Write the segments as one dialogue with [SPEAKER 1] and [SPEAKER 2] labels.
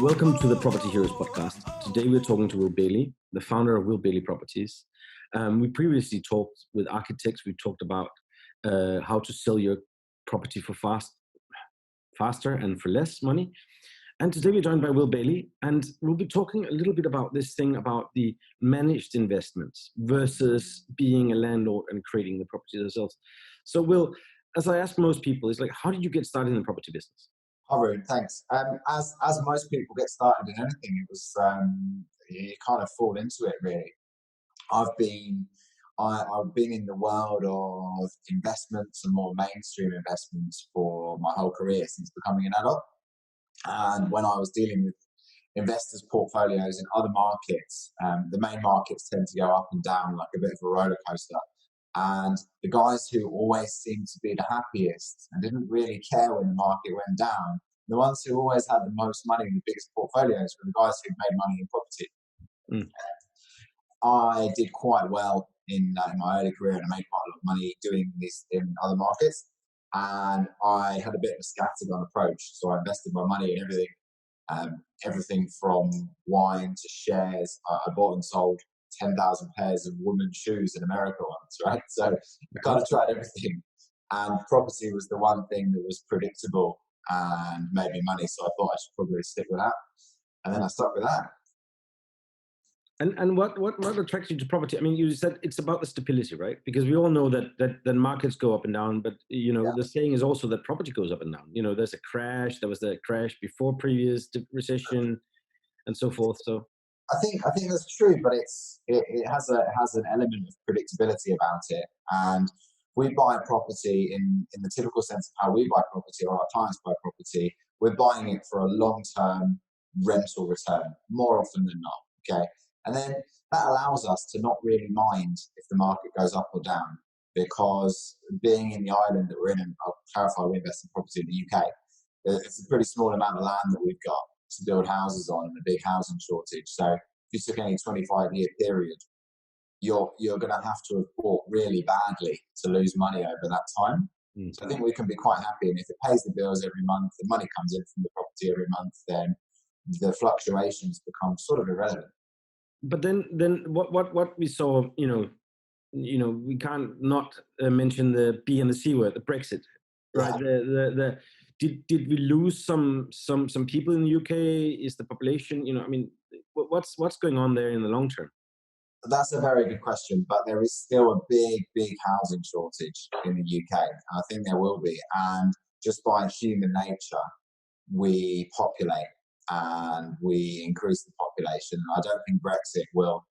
[SPEAKER 1] Welcome to the Property Heroes podcast. Today we're talking to Will Bailey, the founder of Will Bailey Properties. We previously talked with architects. We talked about how to sell your property for faster and for less money. And today we're joined by Will Bailey, and we'll be talking a little bit about this thing about the managed investments versus being a landlord and creating the property themselves. So Will, as I ask most people, is like, how did you get started in the property business?
[SPEAKER 2] Hi, Ruben, thanks. As most people get started in anything, it was you kind of fall into it really. I've been in the world of investments and more mainstream investments for my whole career since becoming an adult. And when I was dealing with investors' portfolios in other markets, the main markets tend to go up and down like a bit of a roller coaster. And the guys who always seemed to be the happiest and didn't really care when the market went down, the ones who always had the most money and the biggest portfolios were the guys who made money in property.
[SPEAKER 1] Mm.
[SPEAKER 2] I did quite well in my early career, and I made quite a lot of money doing this in other markets. And I had a bit of a scattergun approach, so I invested my money in everything from wine to shares. I bought and sold 10,000 pairs of women's shoes in America once, right? So I kind of tried everything. And property was the one thing that was predictable and made me money. So I thought I should probably stick with that. And then I stuck with that.
[SPEAKER 1] And what attracts you to property? I mean, you said it's about the stability, right? Because we all know that markets go up and down, but the saying is also that property goes up and down. There's a crash. There was the crash before previous recession, and so forth. So
[SPEAKER 2] I think that's true, but it has an element of predictability about it. And we buy property in the typical sense of how we buy property or our clients buy property. We're buying it for a long-term rental return more often than not. Okay. And then that allows us to not really mind if the market goes up or down, because being in the island that we're in, and I'll clarify, we invest in property in the UK, it's a pretty small amount of land that we've got to build houses on and a big housing shortage. So if you took any 25-year period, you're going to have to have bought really badly to lose money over that time. Mm-hmm. So I think we can be quite happy. And if it pays the bills every month, the money comes in from the property every month, then the fluctuations become sort of irrelevant.
[SPEAKER 1] But then what we saw, we can't not mention the B and the C word, the Brexit, right? Yeah. Did we lose some people in the UK? Is the population, what's going on there in the long term?
[SPEAKER 2] That's a very good question, but there is still a big housing shortage in the UK. I think there will be, and just by human nature, we populate and we increase the population. I don't think Brexit will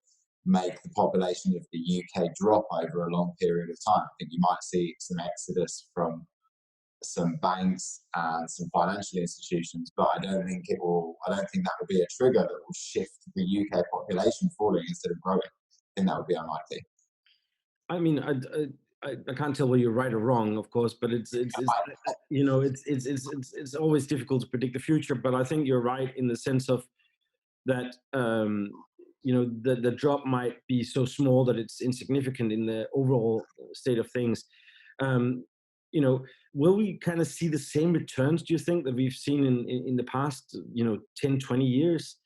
[SPEAKER 2] make the population of the UK drop over a long period of time. I think you might see some exodus from some banks and some financial institutions, but I don't think that will be a trigger that will shift the UK population falling instead of growing. I think that would be unlikely.
[SPEAKER 1] I mean, I can't tell whether you're right or wrong, of course, but it's always difficult to predict the future. But I think you're right in the sense of that the drop might be so small that it's insignificant in the overall state of things. Will we kind of see the same returns, do you think, that we've seen in the past 10, 20 years?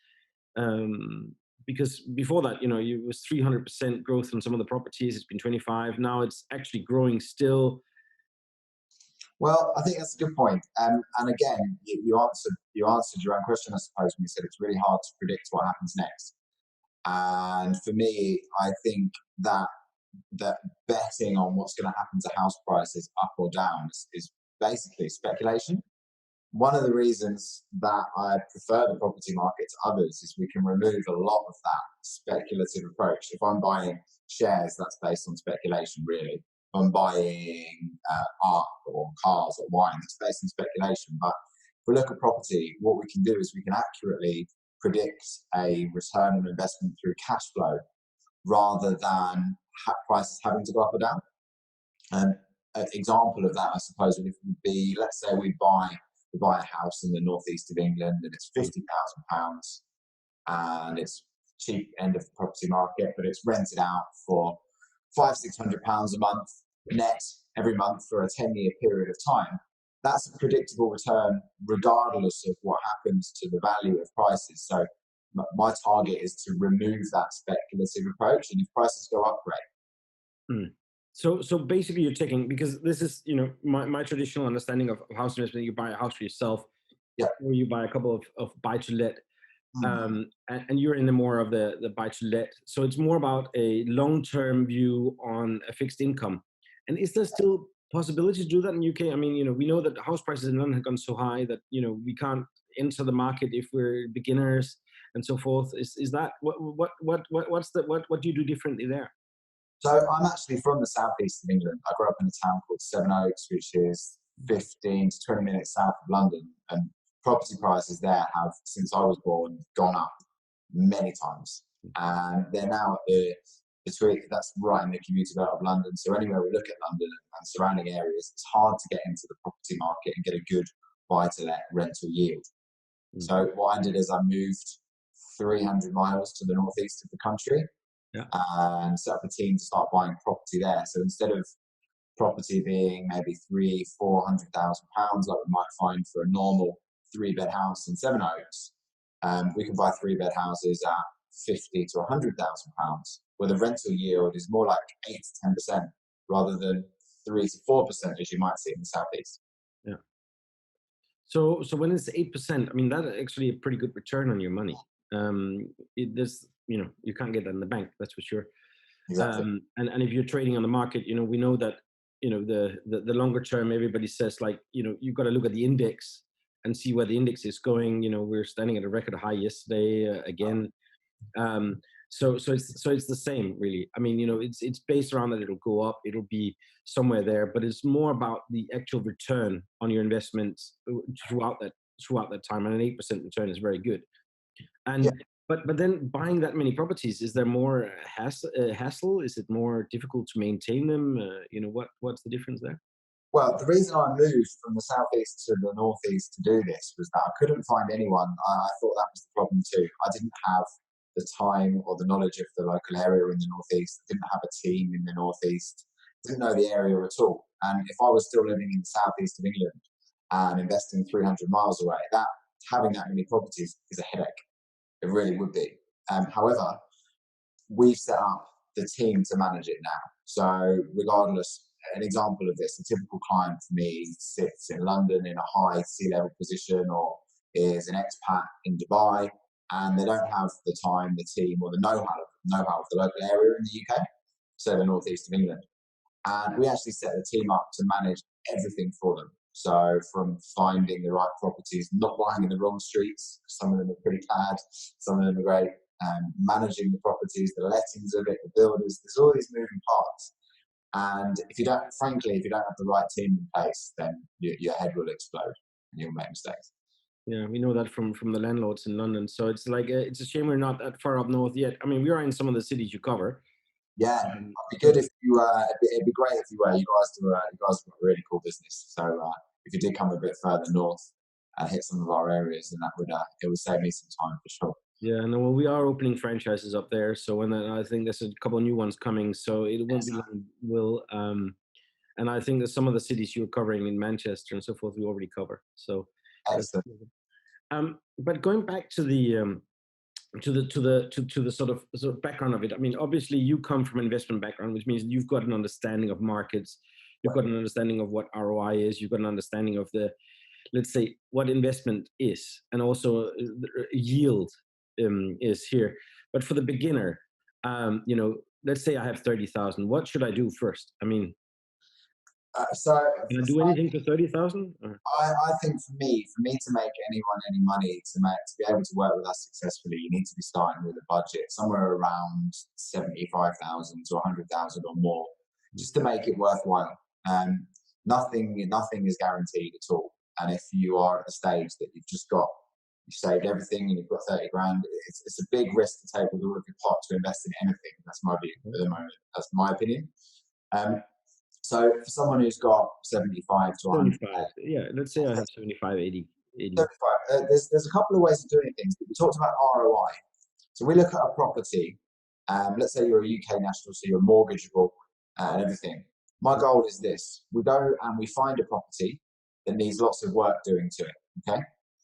[SPEAKER 1] Because before that, it was 300% growth on some of the properties. It's been 25. Now it's actually growing still.
[SPEAKER 2] Well, I think that's a good point. And again, you answered your own question, I suppose, when you said it's really hard to predict what happens next. And for me, I think that betting on what's going to happen to house prices up or down is basically speculation. One of the reasons that I prefer the property market to others is we can remove a lot of that speculative approach. If I'm buying shares, that's based on speculation, really. If I'm buying art or cars or wine, that's based on speculation. But if we look at property, what we can do is we can accurately predict a return on investment through cash flow rather than prices having to go up or down. An example of that, I suppose, would be, let's say we buy a house in the northeast of England and it's £50,000 and it's cheap end of the property market, but it's rented out for £500-600 a month net every month for a 10-year period of time. that's a predictable return regardless of what happens to the value of prices. So my target is to remove that speculative approach, and if prices go up, great.
[SPEAKER 1] Mm. So basically, you're taking, because this is, my traditional understanding of house investment. You buy a house for yourself,
[SPEAKER 2] Yeah.
[SPEAKER 1] or you buy a couple of buy to let, and you're in the more of the buy to let. So it's more about a long term view on a fixed income. And is there still possibility to do that in UK? I mean, we know that house prices in London have gone so high that we can't enter the market if we're beginners and so forth. Is that what do you do differently there?
[SPEAKER 2] So I'm actually from the southeast of England. I grew up in a town called Sevenoaks, which is 15 to 20 minutes south of London. And property prices there have, since I was born, gone up many times. And they're now at between, that's right in the commuter belt of London. So anywhere we look at London and surrounding areas, it's hard to get into the property market and get a good buy-to-let rental yield. So what I did is I moved 300 miles to the northeast of the country, and set up a team to start buying property there. So instead of property being maybe £400,000, like we might find for a normal 3-bed house in Sevenoaks, we can buy 3-bed houses at £50,000 to £100,000, where the rental yield is more like 8 to 10% rather than 3 to 4% as you might see in the southeast.
[SPEAKER 1] Yeah. So when it's 8%, I mean, that's actually a pretty good return on your money. You can't get that in the bank, that's for sure.
[SPEAKER 2] Exactly.
[SPEAKER 1] And if you're trading on the market, we know that the longer term, everybody says, like, you've got to look at the index and see where the index is going. We're standing at a record high yesterday again. So it's the same, really. I mean, it's based around that it'll go up, it'll be somewhere there, but it's more about the actual return on your investments throughout that time. And an 8% return is very good. And
[SPEAKER 2] Yeah.
[SPEAKER 1] but then buying that many properties, is there more hassle? Is it more difficult to maintain them? What's the difference there?
[SPEAKER 2] Well, the reason I moved from the southeast to the northeast to do this was that I couldn't find anyone. I thought that was the problem too. I didn't have the time or the knowledge of the local area in the northeast. I didn't have a team in the northeast. Didn't know the area at all. And if I was still living in the southeast of England and investing 300 miles away, that having that many properties is a headache. It really would be. However, we've set up the team to manage it now. So regardless, an example of this, a typical client for me sits in London in a high C-level position, or is an expat in Dubai, and they don't have the time, the team, or the know-how of the local area in the UK, so the northeast of England. And we actually set the team up to manage everything for them. So from finding the right properties, not buying in the wrong streets, some of them are pretty bad, some of them are great, managing the properties, the lettings of it, the builders, there's all these moving parts. And if you don't have the right team in place, then your head will explode and you'll make mistakes.
[SPEAKER 1] Yeah, we know that from the landlords in London. So it's like it's a shame we're not that far up north yet. I mean, we are in some of the cities you cover.
[SPEAKER 2] Yeah, it'd be good if you. It'd be great if you were. You guys have got a really cool business. So if you did come a bit further north and hit some of our areas, then it would save me some time for sure.
[SPEAKER 1] Yeah, no, well, we are opening franchises up there. So, and I think there's a couple of new ones coming. So it won't be long. And I think that some of the cities you're covering in Manchester and so forth, we already cover. So,
[SPEAKER 2] Excellent.
[SPEAKER 1] but going back to the sort of background of it. I mean, obviously you come from an investment background, which means you've got an understanding of markets, you've got an understanding of what ROI is, you've got an understanding of let's say, what investment is, and also yield is here. But for the beginner, let's say I have 30,000. What should I do first? I mean, can I do anything for 30,000?
[SPEAKER 2] I think for me to make anyone any money, to be able to work with us successfully, you need to be starting with a budget somewhere around 75,000 to 100,000 or more, just to make it worthwhile. Nothing is guaranteed at all. And if you are at the stage that you saved everything and you've got 30 grand, it's a big risk to take with all of your pot to invest in anything. That's my view at the moment. That's my opinion. So for someone who's got 75 to 100,
[SPEAKER 1] 75, yeah, let's say I have 75, 80.
[SPEAKER 2] 75, there's a couple of ways of doing things. We talked about ROI. So we look at a property. Let's say you're a UK national, so you're mortgageable and everything. My goal is this: we go and we find a property that needs lots of work doing to it. Okay.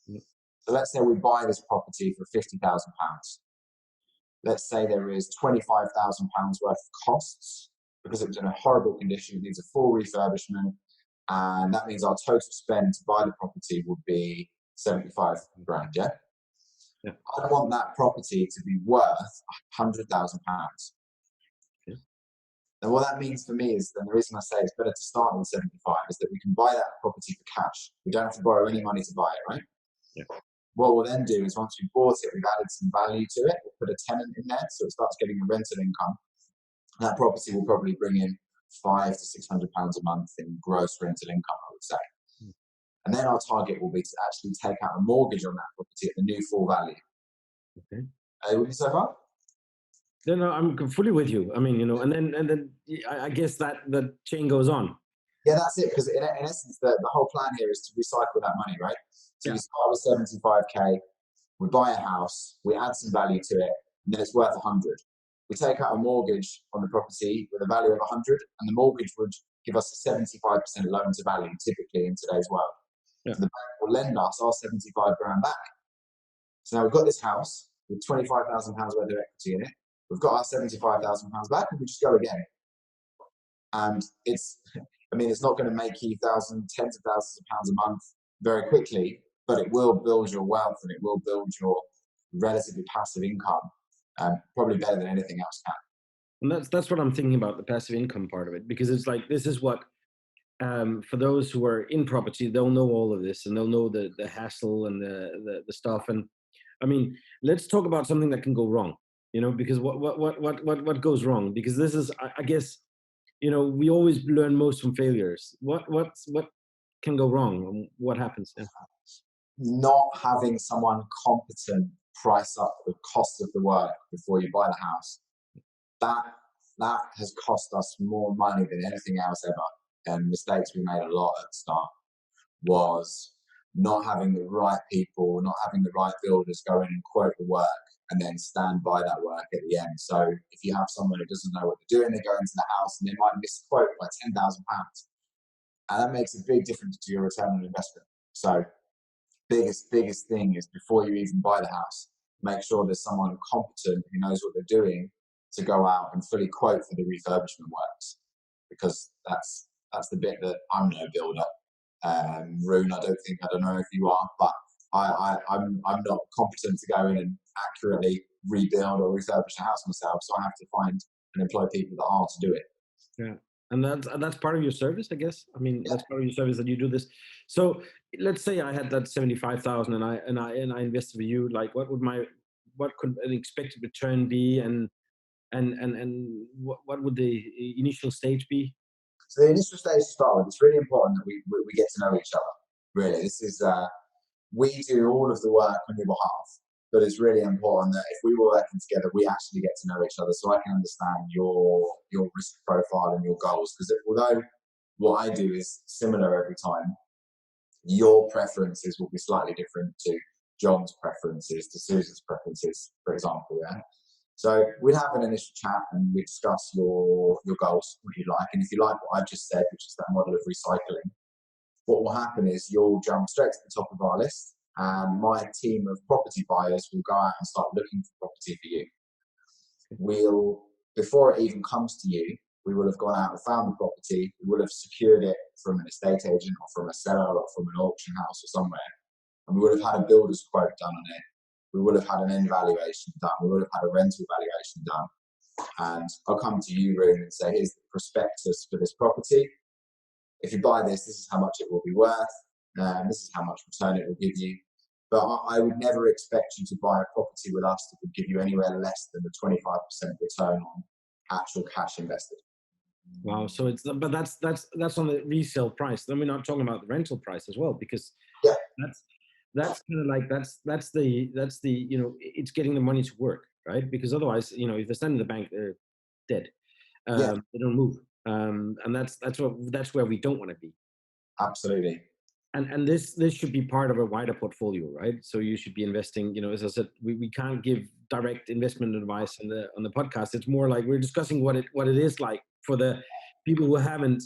[SPEAKER 1] Yeah.
[SPEAKER 2] So let's say we buy this property for £50,000. Let's say there is £25,000 worth of costs because it was in a horrible condition. It needs a full refurbishment. And that means our total spend to buy the property would be 75 grand, yeah?
[SPEAKER 1] Yeah.
[SPEAKER 2] I want that property to be worth £100,000.
[SPEAKER 1] Yeah.
[SPEAKER 2] And what that means for me is, and the reason I say it's better to start with 75 is that we can buy that property for cash. We don't have to borrow any money to buy it, right?
[SPEAKER 1] Yeah.
[SPEAKER 2] What we'll then do is once we've bought it, we've added some value to it. We'll put a tenant in there so it starts getting a rental income. That property will probably bring in £500 to £600 a month in gross rental income, I would say. And then our target will be to actually take out a mortgage on that property at the new full value.
[SPEAKER 1] Okay.
[SPEAKER 2] Are you with me so far?
[SPEAKER 1] No, no, I'm fully with you. I mean, and then I guess that the chain goes on.
[SPEAKER 2] Yeah, that's it. Because in essence, the whole plan here is to recycle that money, right? So you start with 75k, we buy a house, we add some value to it, and then it's worth 100. We take out a mortgage on the property with a value of 100, and the mortgage would give us a 75% loan to value, typically in today's world.
[SPEAKER 1] Yeah.
[SPEAKER 2] So the bank will lend us our 75 grand back. So now we've got this house with £25,000 worth of equity in it. We've got our £75,000 back, and we just go again. And it's not going to make you tens of thousands of pounds a month very quickly, but it will build your wealth and it will build your relatively passive income, probably better than anything else can.
[SPEAKER 1] And that's what I'm thinking about, the passive income part of it, because it's like, this is what, for those who are in property, they'll know all of this and they'll know the hassle and the stuff. And I mean, let's talk about something that can go wrong, because what goes wrong? Because this is, I guess, we always learn most from failures. What can go wrong? What happens? Yeah.
[SPEAKER 2] Not having someone competent price up the cost of the work before you buy the house. That has cost us more money than anything else ever. And mistakes we made a lot at the start was not having the right people, not having the right builders go in and quote the work and then stand by that work at the end. So if you have someone who doesn't know what they're doing, they go into the house and they might misquote by £10,000. And that makes a big difference to your return on investment. So biggest thing is before you even buy the house, make sure there's someone competent who knows what they're doing to go out and fully quote for the refurbishment works, because that's the bit that I'm no builder. Rune, I don't know if you are, but I'm not competent to go in and accurately rebuild or refurbish a house myself, so I have to find and employ people that are to do it.
[SPEAKER 1] Yeah. And that's part of your service, I guess. I mean, that's part of your service that you do this. So let's say I had that 75,000 and I invested with you. Like, what could an expected return be, and what would the initial stage be?
[SPEAKER 2] So the initial stage to start with, it's really important that we get to know each other. Really, this is we do all of the work on your behalf, but it's really important that if we were working together, we actually get to know each other, so I can understand your risk profile and your goals. Because although what I do is similar every time, your preferences will be slightly different to John's preferences, to Susan's preferences, for example. Yeah. So we'd have an initial chat and we'd discuss your goals, what you like, and if you like what I've just said, which is that model of recycling, what will happen is you'll jump straight to the top of our list, and my team of property buyers will go out and start looking for property for you. Before it even comes to you, we will have gone out and found the property. We will have secured it from an estate agent or from a seller or from an auction house or somewhere, and we would have had a builder's quote done on it. We would have had an end valuation done. We would have had a rental valuation done. And I'll come to you, Rune, and say, here's the prospectus for this property. If you buy this, this is how much it will be worth. This is how much return it will give you. But I would never expect you to buy a property with us that would give you anywhere less than a 25% return on actual cash invested.
[SPEAKER 1] Wow. So but that's on the resale price. Then we're not talking about the rental price as well, because that's kind of like, that's the it's getting the money to work, right? Because otherwise, if they stand in the bank, they're dead. They don't move. And that's where we don't want to be.
[SPEAKER 2] Absolutely.
[SPEAKER 1] And this should be part of a wider portfolio, right? So you should be investing, as I said, we can't give direct investment advice on the podcast. It's more like we're discussing what it is like for the people who haven't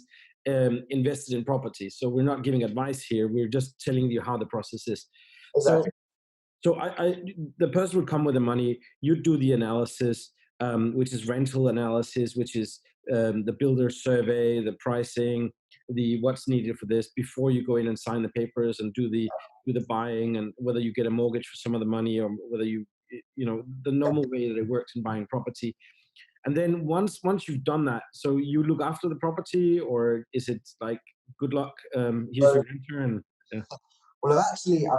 [SPEAKER 1] invested in property. So we're not giving advice here. We're just telling you how the process is. So
[SPEAKER 2] Exactly.
[SPEAKER 1] the person would come with the money. You do the analysis, which is rental analysis, which is the builder survey, the pricing, the what's needed for this before you go in and sign the papers and do the buying, and whether you get a mortgage for some of the money or whether the normal way that it works in buying property. And then once you've done that, so you look after the property, or is it like good luck? Here's
[SPEAKER 2] So,
[SPEAKER 1] your renter, and yeah,
[SPEAKER 2] well, I've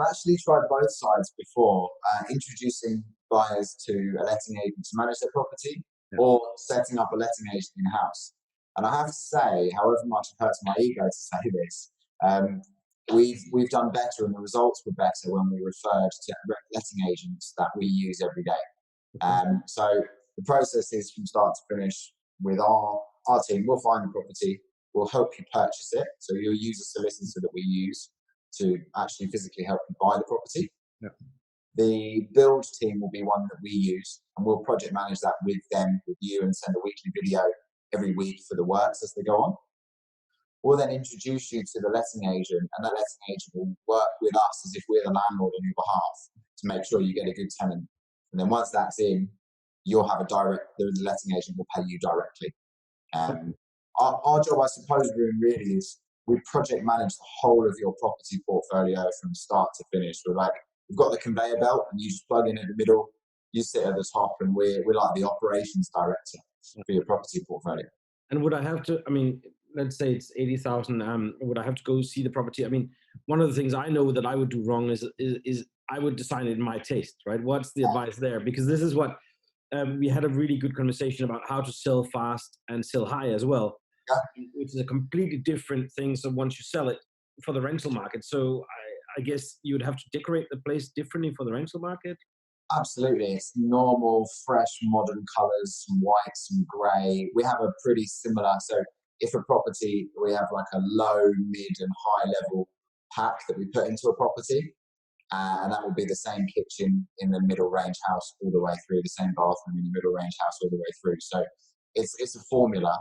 [SPEAKER 2] actually tried both sides before, introducing buyers to a letting agent to manage their property,
[SPEAKER 1] yeah,
[SPEAKER 2] or setting up a letting agent in house. And I have to say, however much it hurts my ego to say this, um, we've done better, and the results were better when we referred to letting agents that we use every day.
[SPEAKER 1] okay,
[SPEAKER 2] So the process is from start to finish with our team. We'll find the property, we'll help you purchase it. So you'll use a solicitor that we use to actually physically help you buy the property.
[SPEAKER 1] yeah,
[SPEAKER 2] The build team will be one that we use, and we'll project manage that with them, with you, and send a weekly video every week for the works as they go on. We'll then introduce you to the letting agent, and that letting agent will work with us as if we're the landlord on your behalf to make sure you get a good tenant. And then once that's in, you'll have the letting agent will pay you directly. Um, our job, I suppose, really is we project manage the whole of your property portfolio from start to finish. We've got the conveyor belt, and you just plug in at the middle, you sit at the top, and we're like the operations director for your property portfolio.
[SPEAKER 1] And would I have to? I mean, let's say it's 80,000. Would I have to go see the property? I mean, one of the things I know that I would do wrong is I would design it in my taste, right? What's the advice there? Because this is what we had a really good conversation about how to sell fast and sell high as well,
[SPEAKER 2] Yeah,
[SPEAKER 1] which is a completely different thing. So once you sell it for the rental market, so I guess you would have to decorate the place differently for the rental market.
[SPEAKER 2] absolutely. It's normal, fresh, modern colours, some white, some grey. We have a pretty similar. So if a property, we have like a low, mid, and high level pack that we put into a property. And that will be the same kitchen in the middle range house all the way through, the same bathroom in the middle range house all the way through. So it's a formula,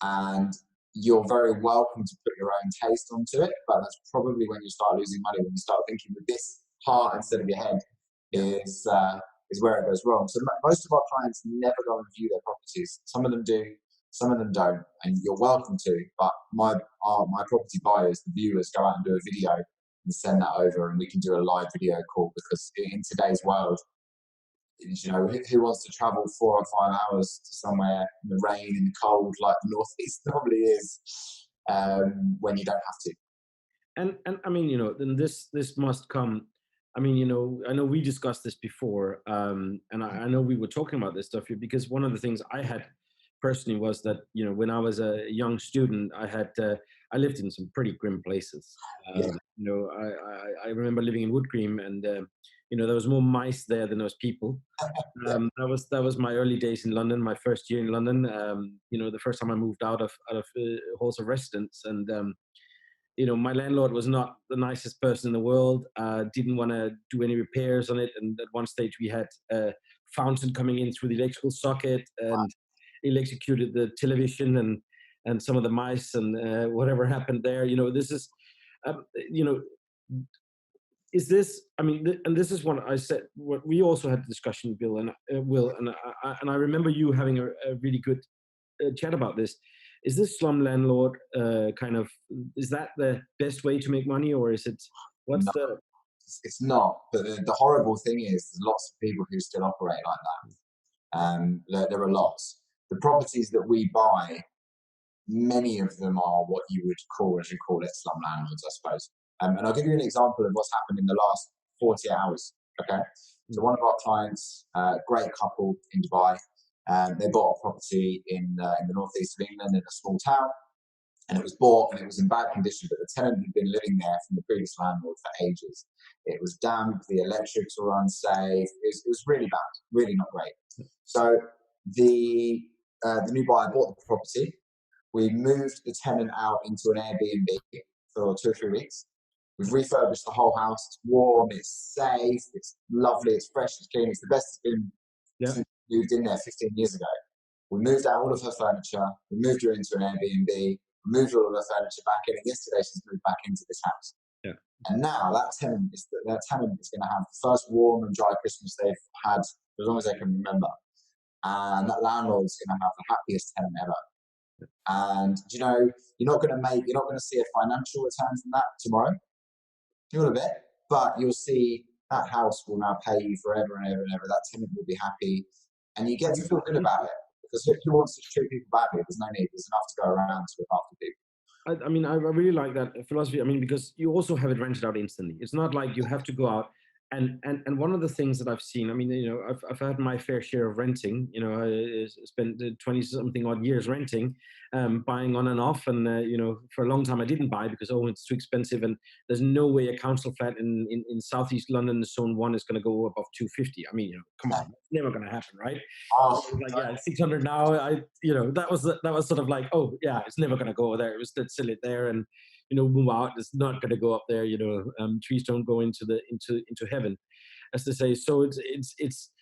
[SPEAKER 2] and you're very welcome to put your own taste onto it. But that's probably when you start losing money, when you start thinking with this heart instead of your head,
[SPEAKER 1] Yeah.
[SPEAKER 2] is where it goes wrong. So most of our clients never go and view their properties. Some of them do, some of them don't, and you're welcome to. But my property buyers, the viewers, go out and do a video and send that over, and we can do a live video call, because in today's world, who wants to travel 4 or 5 hours to somewhere in the rain, in the cold, like the northeast normally is, when you don't have to.
[SPEAKER 1] And I mean, then this must come. I mean, I know we discussed this before, and I know we were talking about this stuff here because one of the things I had personally was that when I was a young student, I lived in some pretty grim places.
[SPEAKER 2] Yeah,
[SPEAKER 1] I remember living in Wood Cream, and there was more mice there than there was people.
[SPEAKER 2] yeah,
[SPEAKER 1] That was my early days in London, my first year in London. The first time I moved out of halls of residence, and my landlord was not the nicest person in the world, didn't want to do any repairs on it. And at one stage, we had a fountain coming in through the electrical socket and electrocuted the television and some of the mice and whatever happened there. This is, you know, is this, I mean, and this is what I said, what we also had a discussion, Bill and Will, and I remember you having a really good chat about this. Is this slum landlord is that the best way to make money, or is it what's
[SPEAKER 2] no,
[SPEAKER 1] the
[SPEAKER 2] it's not. But the horrible thing is, there's lots of people who still operate like that. There are lots. The properties that we buy, many of them are what you would call, as you call it, slum landlords, I suppose. And I'll give you an example of what's happened in the last 40 hours. Okay. So one of our clients, great couple in Dubai, they bought a property in the northeast of England in a small town, and it was bought and it was in bad condition, but the tenant had been living there from the previous landlord for ages. It was damp, the electrics were unsafe. It was really bad, really not great. So the new buyer bought the property. We moved the tenant out into an Airbnb for 2 or 3 weeks. We've refurbished the whole house. It's warm, it's safe, it's lovely, it's fresh, it's clean. It's the best it's been
[SPEAKER 1] yeah,
[SPEAKER 2] since we moved in there 15 years ago. We moved out all of her furniture. We moved her into an Airbnb. moved all of her furniture back in, and yesterday she's moved back into this house.
[SPEAKER 1] Yeah.
[SPEAKER 2] And now that tenant is going to have the first warm and dry Christmas they've had for as long as they can remember. And that landlord's going to have the happiest tenant ever. And you're not going to see a financial return from that tomorrow. A little bit, but you'll see that house will now pay you forever and ever and ever. That tenant will be happy, and you get to feel good about it. Because who wants to treat people badly? There's no need. There's enough to go around to look after people.
[SPEAKER 1] I mean, I really like that philosophy. I mean, because you also have it rented out instantly. It's not like you have to go out. And one of the things that I've seen, I mean, I've had my fair share of renting. I spent 20 something odd years renting, buying on and off. And for a long time I didn't buy because it's too expensive, and there's no way a council flat in southeast London, Zone 1, is going to go above 250. I mean, come on, it's never going to happen, right?
[SPEAKER 2] Oh,
[SPEAKER 1] Like, yeah, 600 now. That was sort of like, oh yeah, it's never going to go there. It was let's sell it there and move out. It's not going to go up there. Trees don't go into heaven, as they say. So it's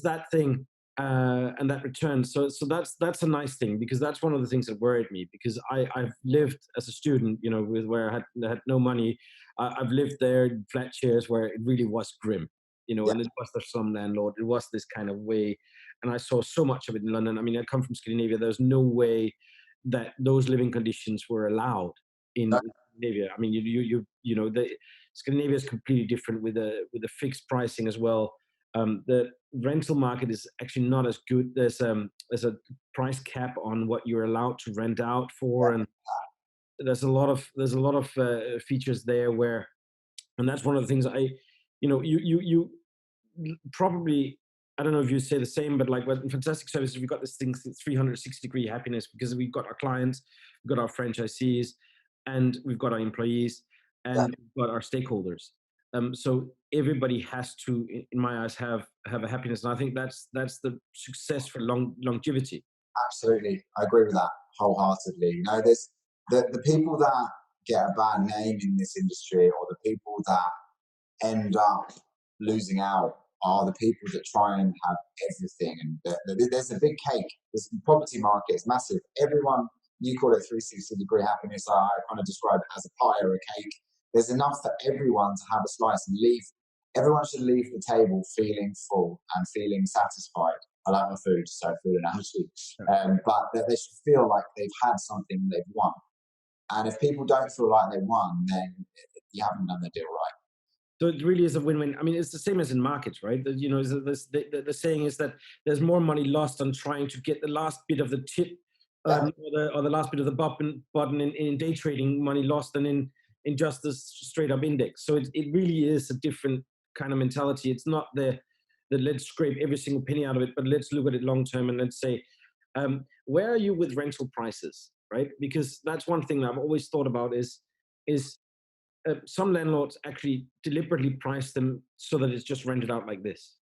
[SPEAKER 1] that thing, and that return. So that's a nice thing, because that's one of the things that worried me, because I've lived as a student, with where I had no money. I've lived there in flat shares where it really was grim,
[SPEAKER 2] yeah.
[SPEAKER 1] and it was the slum landlord. It was this kind of way, and I saw so much of it in London. I mean, I come from Scandinavia. There's no way that those living conditions were allowed in Scandinavia. I mean, Scandinavia is completely different with a fixed pricing as well. The rental market is actually not as good. There's a price cap on what you're allowed to rent out for, and there's a lot of features there where, and that's one of the things you probably, I don't know if you say the same, but like in Fantastic Services, we've got this thing, 360-degree happiness, because we've got our clients, we've got our franchisees, and we've got our employees, and we've got our stakeholders. So everybody has to, in my eyes, have a happiness, and I think that's the success for longevity.
[SPEAKER 2] Absolutely, I agree with that wholeheartedly. There's the people that get a bad name in this industry, or the people that end up losing out, are the people that try and have everything. And there's a big cake. This property market is massive. Everyone, you call it 360-degree happiness. I kind of describe it as a pie or a cake. There's enough for everyone to have a slice and leave. Everyone should leave the table feeling full and feeling satisfied. I like my food, so food analogy. But they should feel like they've had something they've won. And if people don't feel like they won, then you haven't done the deal right.
[SPEAKER 1] So it really is a win-win. I mean, it's the same as in markets, right? The saying is that there's more money lost on trying to get the last bit of the tip, or the last bit of the button in day trading, money lost, than in just this straight up index. So it really is a different kind of mentality. It's not the let's scrape every single penny out of it, but let's look at it long term, and let's say, where are you with rental prices, right? Because that's one thing that I've always thought about is some landlords actually deliberately price them so that it's just rented out like this.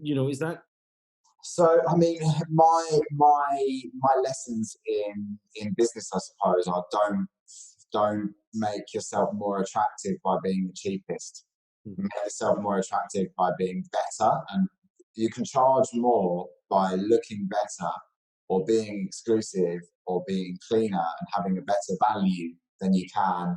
[SPEAKER 1] Is that?
[SPEAKER 2] So, I mean, my lessons in business, I suppose, are don't make yourself more attractive by being the cheapest. Make yourself more attractive by being better, and you can charge more by looking better, or being exclusive, or being cleaner, and having a better value than you can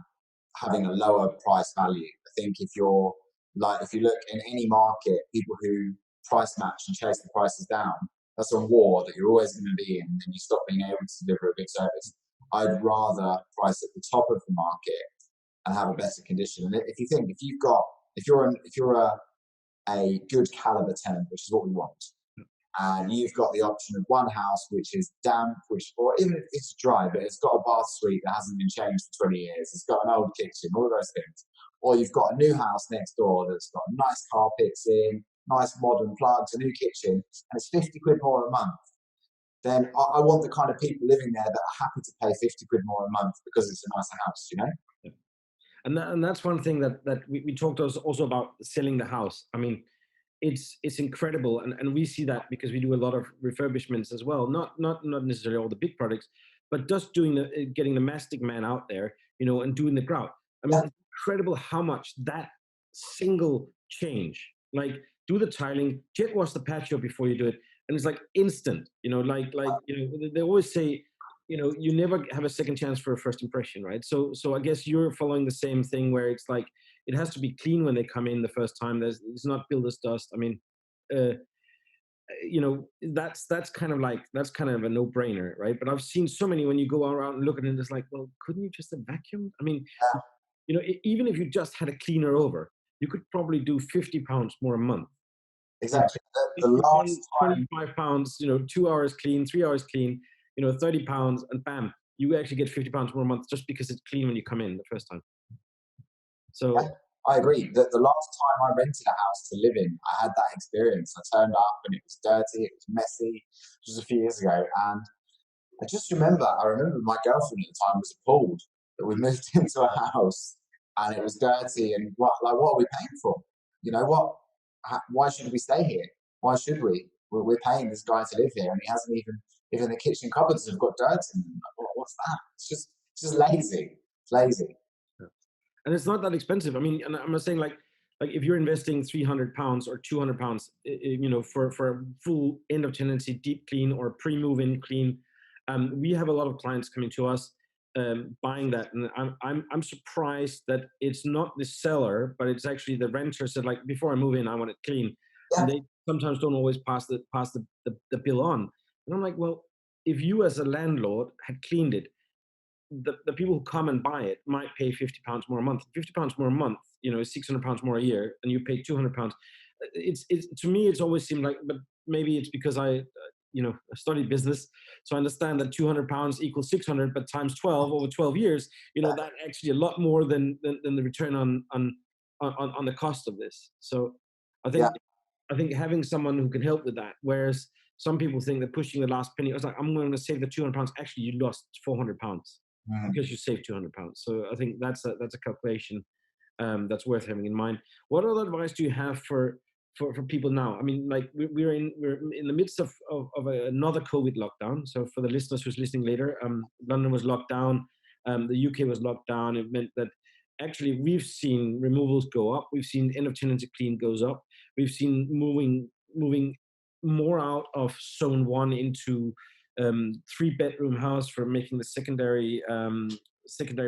[SPEAKER 2] having a lower price value. I think if you look in any market, people who price match and chase the prices down, that's a war that you're always going to be in, and you stop being able to deliver a good service. I'd rather price at the top of the market and have a better condition. And if you're a good caliber tenant, which is what we want, and you've got the option of one house which is damp, or even if it's dry, but it's got a bath suite that hasn't been changed for 20 years, it's got an old kitchen, all of those things, or you've got a new house next door that's got nice carpets in, nice modern plugs, a new kitchen, and it's 50 quid more a month, then I want the kind of people living there that are happy to pay 50 quid more a month because it's a nicer house.
[SPEAKER 1] And that's one thing that we talked also about, selling the house. I mean, it's incredible, and we see that because we do a lot of refurbishments as well. Not necessarily all the big projects, but just getting the mastic man out there, and doing the grout. I mean, it's incredible how much that single change, like do the tiling, jet wash the patio before you do it, and it's like instant. They always say you never have a second chance for a first impression, right? So I guess you're following the same thing where it's like it has to be clean when they come in the first time. It's not builder's dust. I mean, uh, that's kind of a no-brainer, right? But I've seen so many when you go around and look at it, it's like, well, couldn't you just have vacuumed? I mean, even if you just had a cleaner over, you could probably do £50 more a month.
[SPEAKER 2] Exactly. The
[SPEAKER 1] If you
[SPEAKER 2] last
[SPEAKER 1] pay
[SPEAKER 2] time,
[SPEAKER 1] £25, 2 hours clean, 3 hours clean, £30, and bam, you actually get £50 more a month just because it's clean when you come in the first time.
[SPEAKER 2] yeah,
[SPEAKER 1] So
[SPEAKER 2] I agree. The last time I rented a house to live in, I had that experience. I turned up and it was dirty, it was messy. It was a few years ago, and I remember my girlfriend at the time was appalled that we moved into a house and it was dirty and what are we paying for? You know what? Why should we stay here? Why should we? We're paying this guy to live here and he hasn't even the kitchen cupboards have got dirt in them. What's that? It's just lazy. It's lazy.
[SPEAKER 1] and it's not that expensive. I mean, and I'm not saying like if you're investing £300 or £200, for a full end of tenancy deep clean or pre-move-in clean, we have a lot of clients coming to us buying that, and I'm surprised that it's not the seller, but it's actually the renter said like before I move in, I want it clean, and
[SPEAKER 2] Yeah,
[SPEAKER 1] they sometimes don't always pass the bill on, and I'm like, well, if you as a landlord had cleaned it, the people who come and buy it might pay £50 more a month. £50 more a month, is £600 more a year, and you pay £200. It's to me, it's always seemed like, but maybe it's because I studied business, so I understand that £200 equals 600, but times 12 over 12 years, that actually a lot more than the return on the cost of this. So I
[SPEAKER 2] yeah.
[SPEAKER 1] think I think having someone who can help with that, whereas some people think that pushing the last penny, I was like, I'm going to save the £200. Actually, you lost £400
[SPEAKER 2] Mm.
[SPEAKER 1] because you saved £200. So I think that's a calculation that's worth having in mind. What other advice do you have for people now? I mean, like we're in the midst of another COVID lockdown. So for the listeners who's listening later, London was locked down, the UK was locked down. It meant that actually we've seen removals go up. We've seen end of tenancy clean goes up. We've seen moving more out of zone one into 3-bedroom house for making the secondary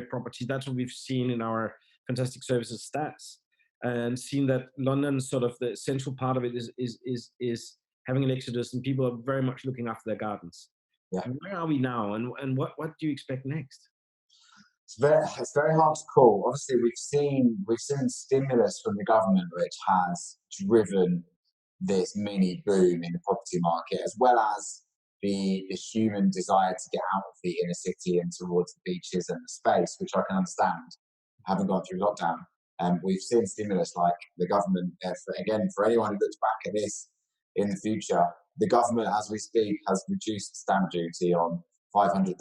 [SPEAKER 1] property. That's what we've seen in our fantastic services stats, and seen that London, sort of the central part of it, is having an exodus, and people are very much looking after their gardens.
[SPEAKER 2] Yeah.
[SPEAKER 1] Where are we now, and what do you expect next?
[SPEAKER 2] It's very hard to call. Obviously, we've seen stimulus from the government, which has driven this mini boom in the property market, as well as the human desire to get out of the inner city and towards the beaches and the space, which I can understand. Having gone through lockdown, we've seen stimulus like the government. For anyone who looks back at this in the future, the government, as we speak, has reduced stamp duty on £500,000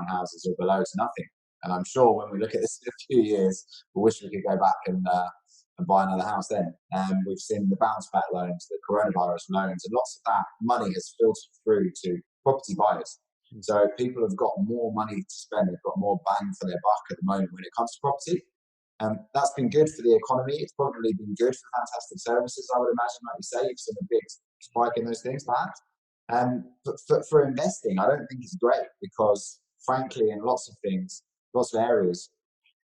[SPEAKER 2] houses or below to nothing. And I'm sure when we look at this in a few years, we wish we could go back and buy another house then. We've seen the bounce back loans, the coronavirus loans, and lots of that money has filtered through to property buyers. So people have got more money to spend, they've got more bang for their buck at the moment when it comes to property. That's been good for the economy. It's probably been good for fantastic services, I would imagine. Like you say, you've seen a big spike in those things, perhaps. But for investing, I don't think it's great because, frankly, in lots of things, lots of areas,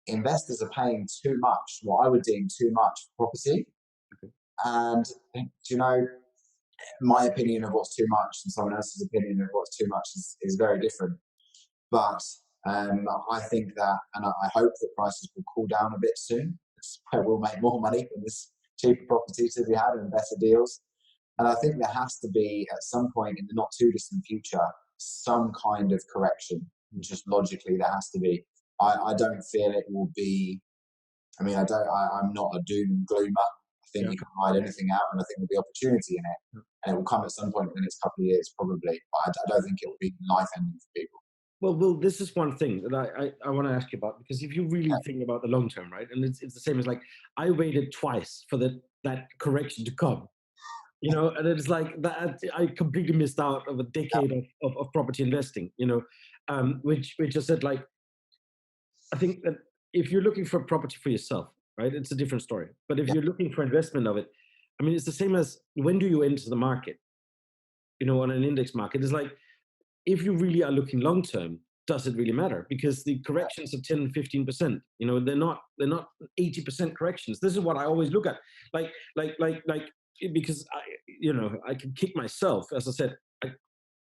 [SPEAKER 2] investors are paying too much, what I would deem too much for property. And my opinion of what's too much and someone else's opinion of what's too much is very different. But I think that, and I hope that prices will cool down a bit soon. We'll make more money from this cheaper property to be had and better deals. And I think there has to be, at some point in the not too distant future, some kind of correction. Just logically, there has to be. I don't feel it will be. I mean, I'm not a doom and gloomer. I think you can ride anything out, and I think there'll be opportunity in it, and it will come at some point in the next couple of years, probably. But I don't think it will be life ending for people.
[SPEAKER 1] Well, this is one thing that I want to ask you about, because if you really think about the long term, right, and it's the same as like I waited twice for that correction to come, and it's like that I completely missed out of a decade of property investing, which I said, like, I think that if you're looking for property for yourself, right, it's a different story. But if
[SPEAKER 2] Yeah,
[SPEAKER 1] you're looking for investment of it, I mean, it's the same as when do you enter the market, on an index market. It's like if you really are looking long term, does it really matter? Because the corrections are 10, 15%. You know, they're not 80% corrections. This is what I always look at. Like, because I can kick myself. As I said,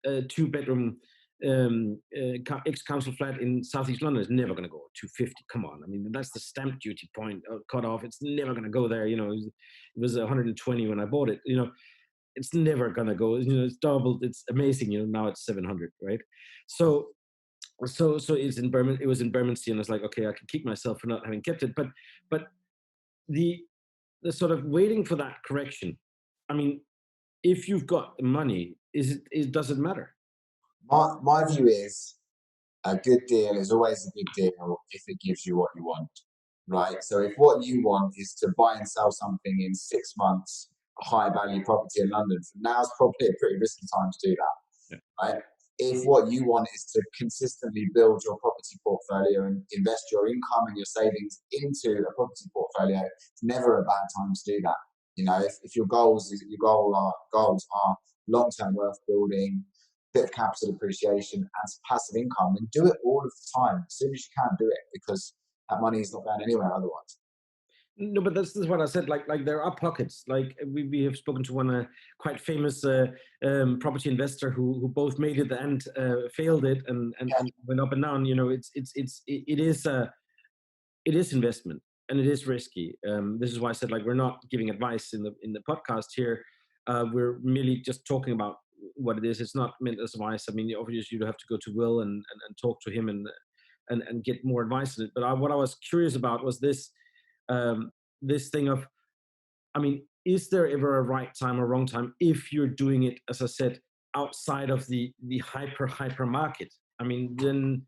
[SPEAKER 1] a 2-bedroom ex-council flat in Southeast London is never going to go 250. Come on, I mean that's the stamp duty point cut off. It's never going to go there. It was 120 when I bought it. It's never going to go. It's doubled. It's amazing. Now it's 700, right? So it's in Bermondsey. It was in Bermondsey, and it's like, okay, I can kick myself for not having kept it, but the the sort of waiting for that correction. I mean, if you've got the money, does it matter?
[SPEAKER 2] My view is a good deal is always a good deal if it gives you what you want, right? So if what you want is to buy and sell something in 6 months, a high value property in London, now's probably a pretty risky time to do that,
[SPEAKER 1] Yeah.
[SPEAKER 2] right? If what you want is to consistently build your property portfolio and invest your income and your savings into a property portfolio, it's never a bad time to do that. If your goals are long-term wealth building, bit of capital appreciation and some passive income, then do it all of the time. As soon as you can, do it, because that money is not going anywhere otherwise.
[SPEAKER 1] No, but this is what I said. Like there are pockets. Like we have spoken to one quite famous property investor who both made it and failed it and went up and down. It is investment and it is risky. This is why I said, like, we're not giving advice in the podcast here. We're merely just talking about what it is. It's not meant as advice. I mean, obviously you have to go to Will and talk to him and get more advice on it. But what I was curious about was um, this thing of, I mean, is there ever a right time or wrong time if you're doing it, as I said, outside of the hyper market? I mean, then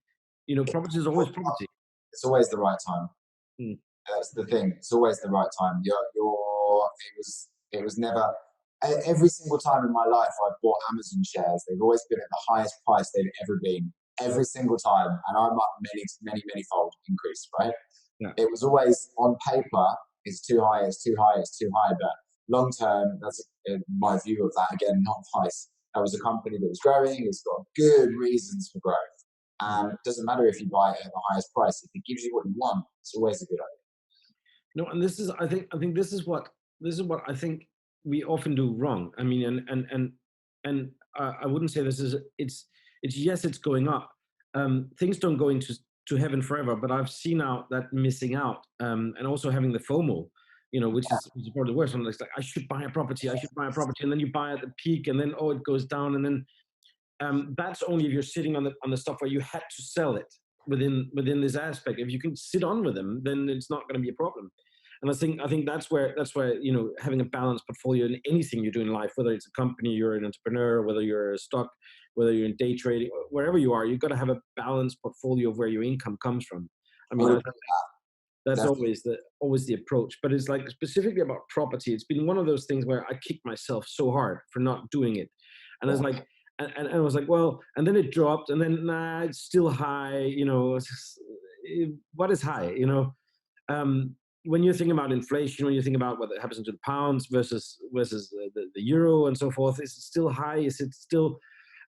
[SPEAKER 1] property is always property.
[SPEAKER 2] It's always the right time.
[SPEAKER 1] Mm.
[SPEAKER 2] That's the thing. It's always the right time. It was never. Every single time in my life I've bought Amazon shares, they've always been at the highest price they've ever been. Every single time, and I'm up many fold increase, right?
[SPEAKER 1] Yeah.
[SPEAKER 2] It was always on paper, it's too high, it's too high, it's too high. But long term, that's my view of that. Again, not advice. That was a company that was growing. It's got good reasons for growth. And it doesn't matter if you buy it at the highest price. If it gives you what you want, it's always a good idea.
[SPEAKER 1] No, and this is, I think this is what I think we often do wrong. I mean, and I wouldn't say this is it's yes, it's going up. Things don't go into heaven forever, but I've seen out that missing out, and also having the FOMO, which is probably the worst one. It's like, I should buy a property, and then you buy at the peak, and then it goes down, and then that's only if you're sitting on the stuff where you had to sell it within this aspect. If you can sit on with them, then it's not going to be a problem. And I think that's where having a balanced portfolio in anything you do in life, whether it's a company, you're an entrepreneur, whether you're a stock, whether you're in day trading, wherever you are, you've got to have a balanced portfolio of where your income comes from. I mean, I think that's always the approach. But it's like, specifically about property, it's been one of those things where I kicked myself so hard for not doing it, and it's like, and I was like, well, and then it dropped, and then, nah, it's still high. What is high? When you're thinking about inflation, when you think about what happens to the pounds versus the euro and so forth, is it still high? Is it still?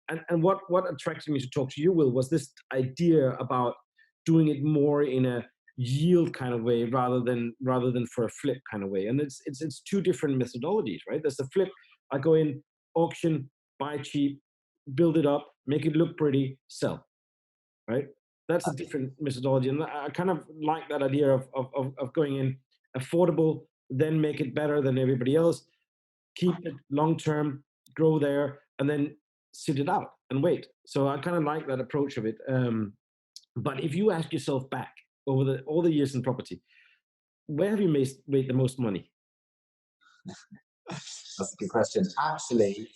[SPEAKER 1] And what attracted me to talk to you, Will, was this idea about doing it more in a yield kind of way rather than for a flip kind of way. And it's two different methodologies, right? There's the flip. I go in, auction, buy cheap, build it up, make it look pretty, sell, right? That's a different methodology. And I kind of like that idea of going in affordable, then make it better than everybody else, keep it long term, grow there, and then sit it out and wait. So I kind of like that approach of it. But if you ask yourself back over all the years in property, where have you made the most money?
[SPEAKER 2] That's a good question. Actually,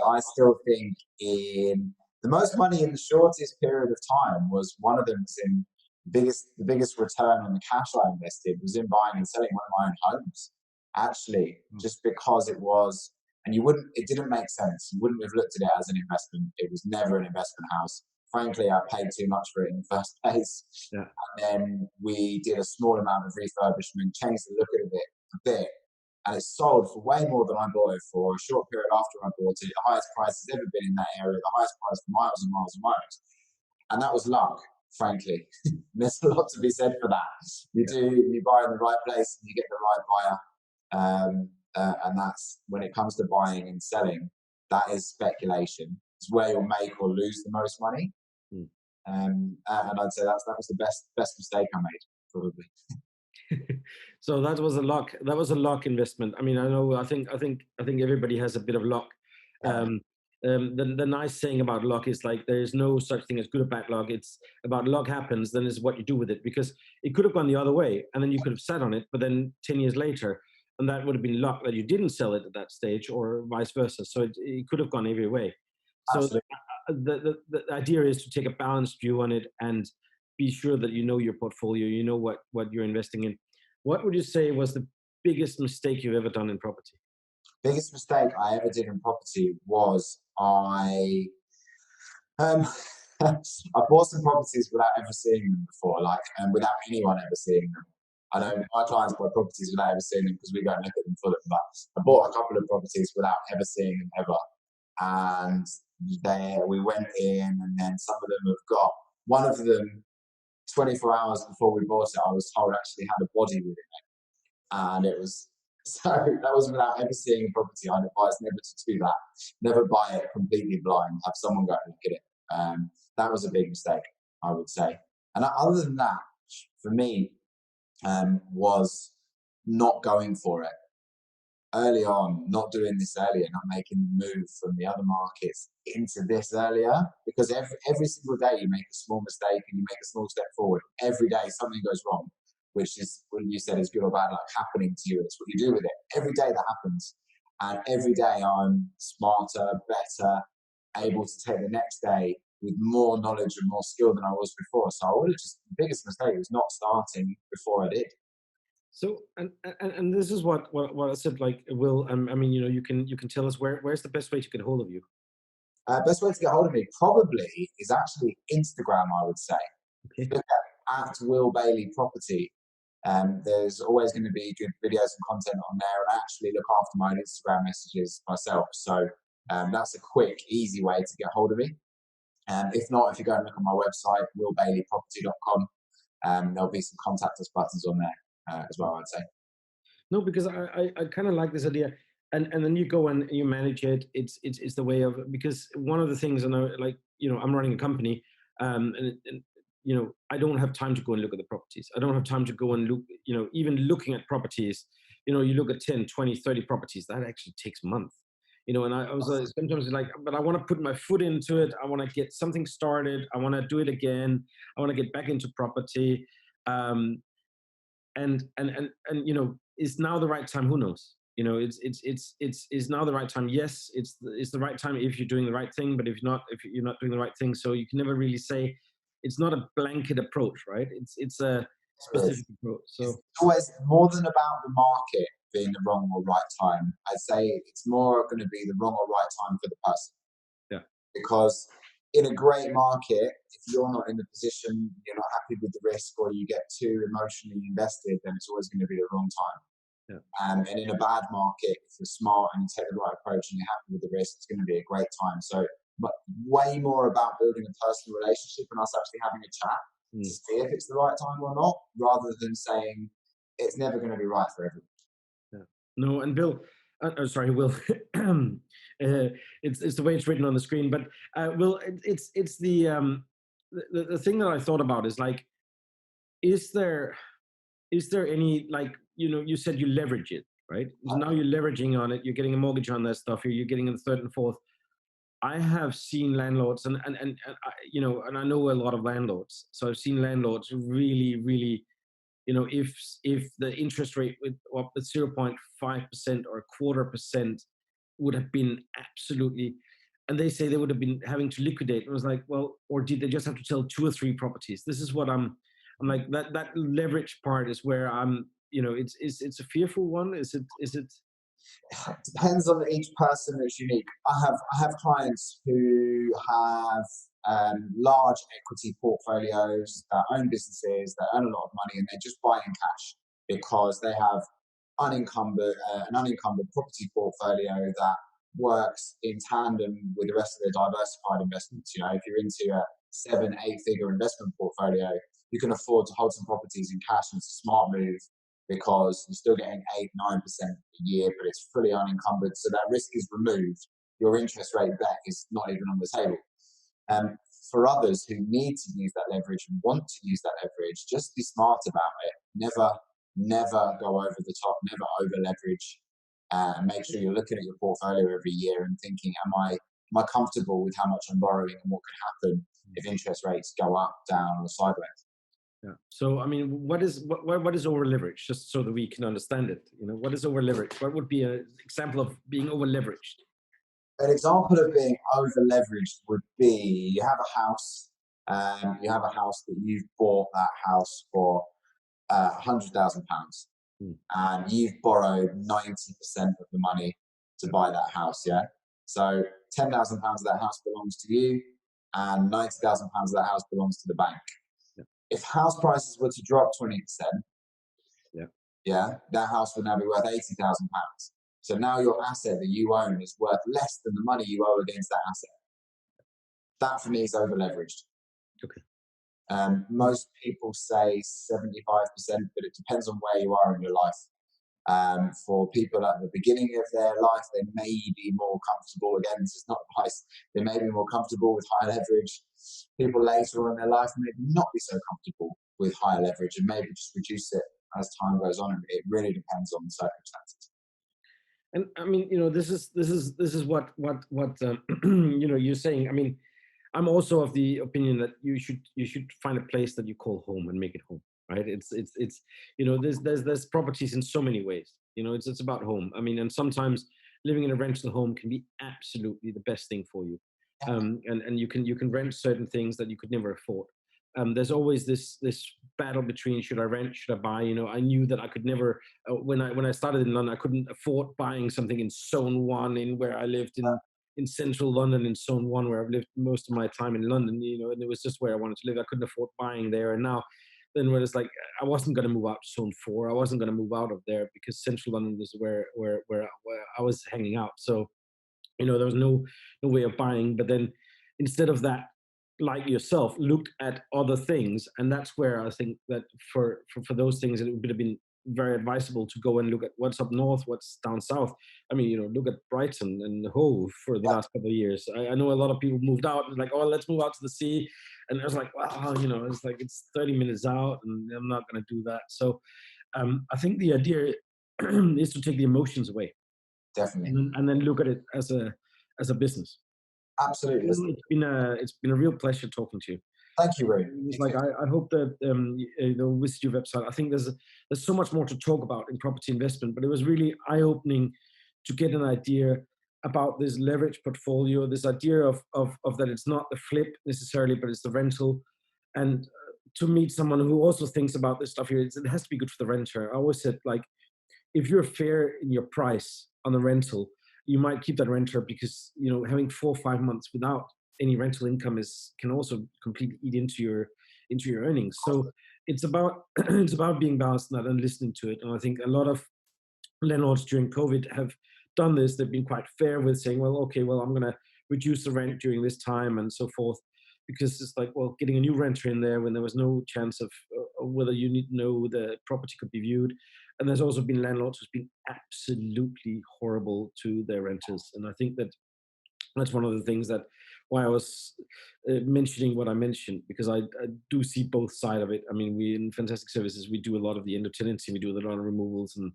[SPEAKER 2] I still think in the most money in the shortest period of time was one of them was in the biggest return on the cash I invested was in buying and selling one of my own homes. Actually, just because it was, and it didn't make sense. You wouldn't have looked at it as an investment. It was never an investment house. Frankly, I paid too much for it in the first place.
[SPEAKER 1] Yeah.
[SPEAKER 2] And then we did a small amount of refurbishment, changed the look of it a bit, and it sold for way more than I bought it for. A short period after I bought it, the highest price has ever been in that area, the highest price for miles and miles and miles. And that was luck, frankly. There's a lot to be said for that. You buy in the right place and you get the right buyer. And that's when it comes to buying and selling, that is speculation. It's where you'll make or lose the most money.
[SPEAKER 1] Mm.
[SPEAKER 2] And I'd say that was the best mistake I made, probably.
[SPEAKER 1] So that was a luck. That was a luck investment. I mean, I know. I think everybody has a bit of luck.
[SPEAKER 2] Yeah,
[SPEAKER 1] The nice thing about luck is like there is no such thing as good or bad luck. It's about luck happens, then it's what you do with it. Because it could have gone the other way, and then you could have sat on it, but then 10 years later, and that would have been luck that you didn't sell it at that stage, or vice versa. So it could have gone every way. So
[SPEAKER 2] absolutely.
[SPEAKER 1] the idea is to take a balanced view on it and be sure that you know your portfolio, you know what you're investing in. What would you say was the biggest mistake you've ever done in property?
[SPEAKER 2] Biggest mistake I ever did in property was um, I bought some properties without ever seeing them before, like, and without anyone ever seeing them. I know my clients buy properties without ever seeing them because we go and look at them for them. But I bought a couple of properties without ever seeing them ever, and we went in, and then some of them have got one of them. 24 hours before we bought it, I was told actually had a body with it, and it was so that was without ever seeing a property. I'd advise never to do that. Never buy it completely blind. Have someone go and look at it. That was a big mistake, I would say. And other than that, for me, was not going for it early on, not doing this earlier, not making the move from the other markets into this earlier, because every single day you make a small mistake and you make a small step forward. Every day something goes wrong, which is what you said is good or bad, like happening to you. It's what you do with it. Every day that happens. And every day I'm smarter, better, able to take the next day with more knowledge and more skill than I was before. So I would have just, the biggest mistake was not starting before I did.
[SPEAKER 1] So and this is what I said. Like, Will, I mean, you can tell us where's the best way to get hold of you.
[SPEAKER 2] Best way to get hold of me probably is actually Instagram, I would say.
[SPEAKER 1] Okay.
[SPEAKER 2] Look at Will Bailey Property. There's always going to be good videos and content on there, and I actually look after my own Instagram messages myself. So that's a quick, easy way to get hold of me. If not, if you go and look on my website, willbaileyproperty.com, there'll be some contact us buttons on there as well, I'd say.
[SPEAKER 1] No, because I kind of like this idea, and then you go and you manage it. It's the way of, because one of the things, and I'm running a company, and I don't have time to go and look at the properties. I don't have time to go and look, even looking at properties. You look at 10, 20, 30 properties. That actually takes months. And I was sometimes like, but I want to put my foot into it. I want to get something started. I want to do it again. I want to get back into property. Um, and is now the right time? Who knows? It's now the right time. Yes, it's the right time if you're doing the right thing. But if you're not doing the right thing, so you can never really say. It's not a blanket approach, right? It's a specific approach.
[SPEAKER 2] It's
[SPEAKER 1] So
[SPEAKER 2] always more than about the market being the wrong or right time. I'd say it's more going to be the wrong or right time for the person.
[SPEAKER 1] yeah.
[SPEAKER 2] Because in a great market, if you're not in the position, you're not happy with the risk, or you get too emotionally invested, then it's always going to be the wrong time.
[SPEAKER 1] Yeah.
[SPEAKER 2] And in a bad market, if you're smart and you take the right approach and you're happy with the risk, it's going to be a great time. So, but way more about building a personal relationship and us actually having a chat to
[SPEAKER 1] Mm.
[SPEAKER 2] see if it's the right time or not, rather than saying it's never going to be right for everyone.
[SPEAKER 1] Yeah. No, and Bill, sorry, Will. It's the way it's written on the screen, but Will, it's the thing that I thought about is like, is there any, like, you said you leverage it, right? So now you're leveraging on it, you're getting a mortgage on that stuff, you're getting a third and fourth. I have seen landlords, and I know a lot of landlords, so I've seen landlords really, really, if the interest rate with up at 0.5% or a quarter percent would have been absolutely, and they say they would have been having to liquidate. It was like, well, or did they just have to sell two or three properties? This is what I'm like, that leverage part is where it's a fearful one. Is it?
[SPEAKER 2] Depends on each person. It's unique. I have clients who have large equity portfolios that own businesses that earn a lot of money, and they just buy in cash because they have an unencumbered property portfolio that works in tandem with the rest of the diversified investments. You know, if you're into a 7, 8 figure investment portfolio, you can afford to hold some properties in cash, and it's a smart move because you're still getting 8, 9% a year, but it's fully unencumbered. So that risk is removed. Your interest rate bet is not even on the table. Um, for others who need to use that leverage and want to use that leverage, just be smart about it. Never go over the top, never over leverage. And make sure you're looking at your portfolio every year and thinking, am I comfortable with how much I'm borrowing and what could happen if interest rates go up, down, or sideways?
[SPEAKER 1] Yeah. So, I mean, what is over leverage? Just so that we can understand it. You know, what is over leverage? What would be an example of being over leveraged?
[SPEAKER 2] An example of being over leveraged would be you have a house that you've bought that house for £100,000,
[SPEAKER 1] Hmm.
[SPEAKER 2] and you've borrowed 90% of the money to buy that house. Yeah. So £10,000 of that house belongs to you, and £90,000 of that house belongs to the bank.
[SPEAKER 1] Yeah.
[SPEAKER 2] If house prices were to drop 20%,
[SPEAKER 1] Yeah.
[SPEAKER 2] yeah, that house would now be worth £80,000. So now your asset that you own is worth less than the money you owe against that asset. That for me is over leveraged.
[SPEAKER 1] Okay.
[SPEAKER 2] Most people say 75%, but it depends on where you are in your life. For people at the beginning of their life, they may be more comfortable. Again, this is not advice. They may be more comfortable with high leverage. People later on in their life may not be so comfortable with higher leverage and maybe just reduce it as time goes on. It really depends on the circumstances.
[SPEAKER 1] And I mean, you know, this is what you know, you're saying. I mean, I'm also of the opinion that you should find a place that you call home and make it home, right? It's you know, there's properties in so many ways. You know, it's about home. I mean, and sometimes living in a rental home can be absolutely the best thing for you. And you can rent certain things that you could never afford. There's always this battle between should I rent, should I buy? You know, I knew that I could never when I started in London, I couldn't afford buying something in Zone One in where I lived in central London, in Zone One, where I've lived most of my time in London. You know, and it was just where I wanted to live. I couldn't afford buying there, and now then when it's like I wasn't going to move out to Zone Four, I wasn't going to move out of there because central London was where I was hanging out. So you know there was no way of buying. But then instead of that, like yourself, look at other things, and that's where I think that for those things it would have been very advisable to go and look at what's up north, what's down south. I mean, you know, look at Brighton and Hove for the
[SPEAKER 2] Yeah,
[SPEAKER 1] last couple of years. I know a lot of people moved out and like, oh, let's move out to the sea, and I was like, wow, you know, it's like it's 30 minutes out, and I'm not going to do that. So I think the idea is to take the emotions away,
[SPEAKER 2] definitely.
[SPEAKER 1] and then look at it as a business.
[SPEAKER 2] Absolutely.
[SPEAKER 1] It's been a real pleasure talking to you.
[SPEAKER 2] Thank you, Roo.
[SPEAKER 1] It was
[SPEAKER 2] You
[SPEAKER 1] like
[SPEAKER 2] too.
[SPEAKER 1] I hope that visit your website. I think there's so much more to talk about in property investment, but it was really eye opening to get an idea about this leverage portfolio, this idea of that it's not the flip necessarily, but it's the rental, and to meet someone who also thinks about this stuff here. It has to be good for the renter. I always said like if you're fair in your price on the rental, you might keep that renter because you know having 4 or 5 months without any rental income is can also completely eat into your earnings. So it's about it's about being balanced in that and listening to it. And I think a lot of landlords during COVID have done this. They've been quite fair with saying, well, okay, well, I'm going to reduce the rent during this time and so forth. Because it's like, well, getting a new renter in there when there was no chance of whether you need to know the property could be viewed. And there's also been landlords who's been absolutely horrible to their renters. And I think that's one of the things that why I was mentioning what I mentioned, because I do see both side of it. I mean, we in Fantastic Services, we do a lot of the end of tenancy, we do a lot of removals, and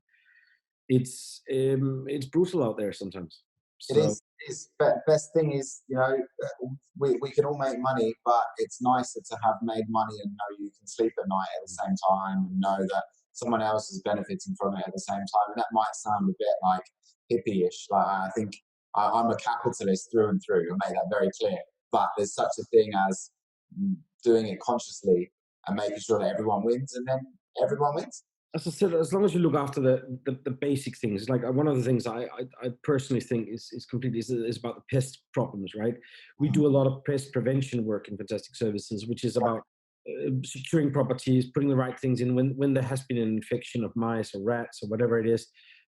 [SPEAKER 1] it's brutal out there sometimes.
[SPEAKER 2] It
[SPEAKER 1] So
[SPEAKER 2] is. It is. But best thing is, we can all make money, but it's nicer to have made money and know you can sleep at night at the same time and know that someone else is benefiting from it at the same time. And that might sound a bit like hippie-ish. Like I think I'm a capitalist through and through. I make that very clear. But there's such a thing as doing it consciously and making sure that everyone wins, and then everyone wins.
[SPEAKER 1] as I said, as long as you look after the basic things, like one of the things I personally think is completely is about the pest problems, right? We
[SPEAKER 2] Mm.
[SPEAKER 1] do a lot of pest prevention work in Fantastic Services, which is about securing properties, putting the right things in when there has been an infection of mice or rats or whatever it is.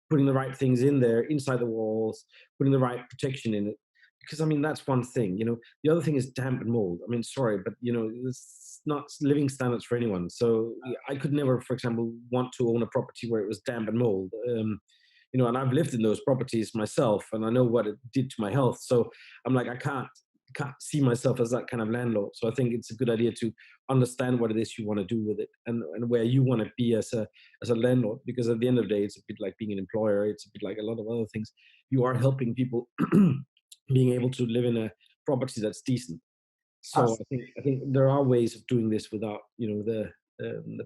[SPEAKER 1] putting the right things in there inside the walls, putting the right protection in it. Because I mean, that's one thing. The other thing is damp and mold. I mean, sorry, but it's not living standards for anyone. So I could never, for example, want to own a property where it was damp and mold. And I've lived in those properties myself, and I know what it did to my health. So I'm like, I can't see myself as that kind of landlord. So I think it's a good idea to understand what it is you want to do with it, and where you want to be as a landlord. Because at the end of the day, it's a bit like being an employer. It's a bit like a lot of other things. You are helping people being able to live in a property that's decent. So I think there are ways of doing this without the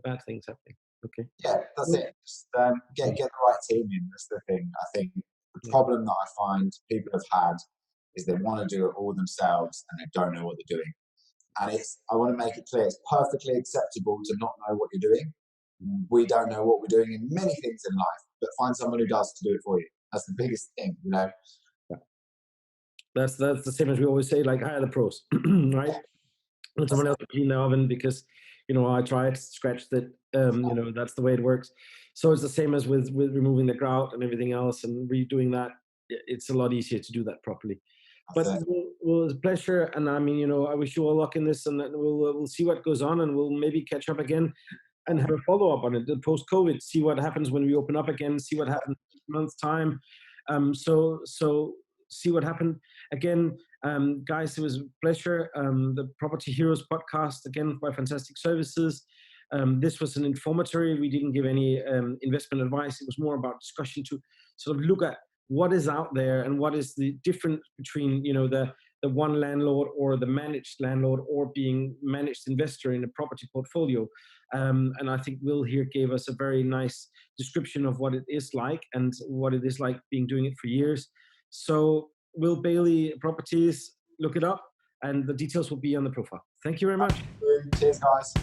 [SPEAKER 1] bad things happening. Okay.
[SPEAKER 2] Yeah, that's it. Just get the right team in. That's the thing. I think the
[SPEAKER 1] Yeah.
[SPEAKER 2] problem that I find people have had is they want to do it all themselves and they don't know what they're doing. And I want to make it clear, it's perfectly acceptable to not know what you're doing. We don't know what we're doing in many things in life, but find someone who does to do it for you. That's the biggest thing,
[SPEAKER 1] That's the same as we always say, like hire the pros, right? And someone else to clean the oven because I tried, scratched it. That's the way it works. So it's the same as with removing the grout and everything else and redoing that. It's a lot easier to do that properly. But
[SPEAKER 2] That's it.
[SPEAKER 1] well, it's a pleasure, and I mean, I wish you all luck in this, and then we'll see what goes on, and we'll maybe catch up again and have a follow up on it post COVID. See what happens when we open up again. See what happens in a month's time. So see what happened again. Guys, it was a pleasure. The Property Heroes podcast, again, by Fantastic Services. This was an informatory. We didn't give any investment advice. It was more about discussion to sort of look at what is out there and what is the difference between, the one landlord or the managed landlord or being managed investor in a property portfolio. And I think Will here gave us a very nice description of what it is like and what it is like doing it for years. So Will Bailey Properties, look it up, and the details will be on the profile. Thank you very much.
[SPEAKER 2] Cheers, guys.